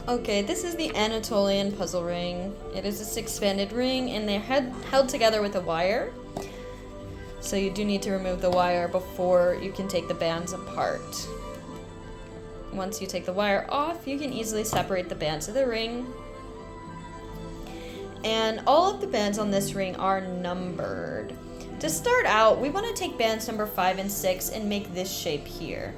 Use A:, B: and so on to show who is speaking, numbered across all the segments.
A: Okay, this is the Anatolian puzzle ring. It is a 6-banded ring, and they're held together with a wire. So you do need to remove the wire before you can take the bands apart. Once you take the wire off, you can easily separate the bands of the ring. And all of the bands on this ring are numbered. To start out, we want to take bands number 5 and 6 and make this shape here.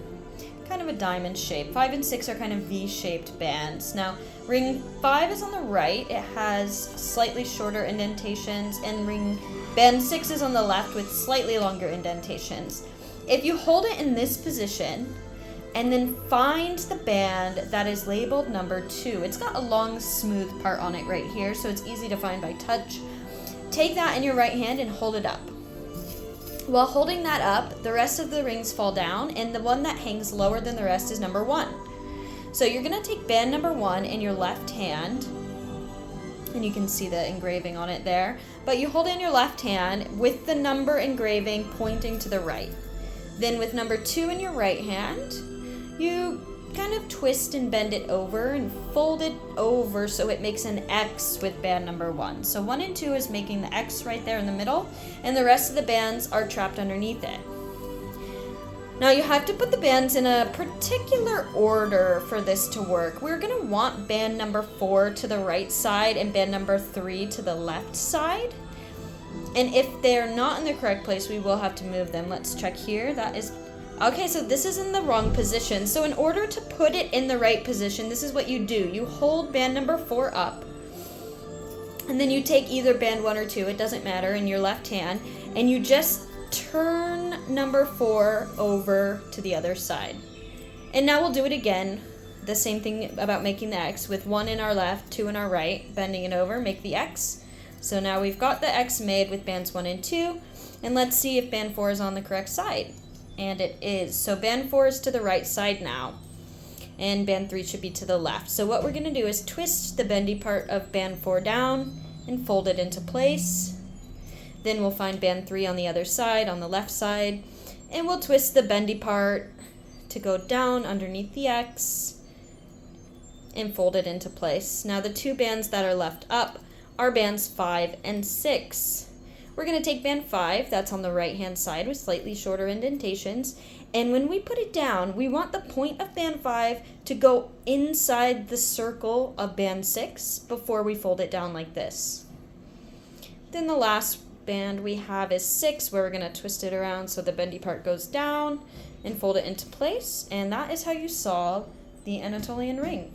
A: Kind of a diamond shape. 5 and 6 are kind of V-shaped bands. Now, ring 5 is on the right. It has slightly shorter indentations, and band 6 is on the left with slightly longer indentations. If you hold it in this position, and then find the band that is labeled number 2. It's got a long, smooth part on it right here, so it's easy to find by touch. Take that in your right hand and hold it up. While holding that up, the rest of the rings fall down, and the one that hangs lower than the rest is number 1. So you're going to take band number 1 in your left hand, and you can see the engraving on it there, but you hold it in your left hand with the number engraving pointing to the right. Then with number 2 in your right hand, you kind of twist and bend it over and fold it over so it makes an X with band number 1. So 1 and 2 is making the X right there in the middle, and the rest of the bands are trapped underneath it. Now you have to put the bands in a particular order for this to work. We're going to want band number 4 to the right side and band number 3 to the left side. And if they're not in the correct place, we will have to move them. Let's check here. That is okay, so this is in the wrong position. So in order to put it in the right position, this is what you do. You hold band number 4 up, and then you take either band 1 or 2, it doesn't matter, in your left hand, and you just turn number 4 over to the other side. And now we'll do it again. The same thing about making the X, with 1 in our left, 2 in our right, bending it over, make the X. So now we've got the X made with bands 1 and 2, and let's see if band 4 is on the correct side. And it is. So band 4 is to the right side now, and band 3 should be to the left. So what we're going to do is twist the bendy part of band 4 down and fold it into place. Then we'll find band 3 on the other side, on the left side, and we'll twist the bendy part to go down underneath the X and fold it into place. Now the 2 bands that are left up are bands 5 and 6. We're going to take band 5, that's on the right-hand side with slightly shorter indentations, and when we put it down, we want the point of band 5 to go inside the circle of band 6 before we fold it down like this. Then the last band we have is 6, where we're going to twist it around so the bendy part goes down and fold it into place, and that is how you solve the Anatolian ring.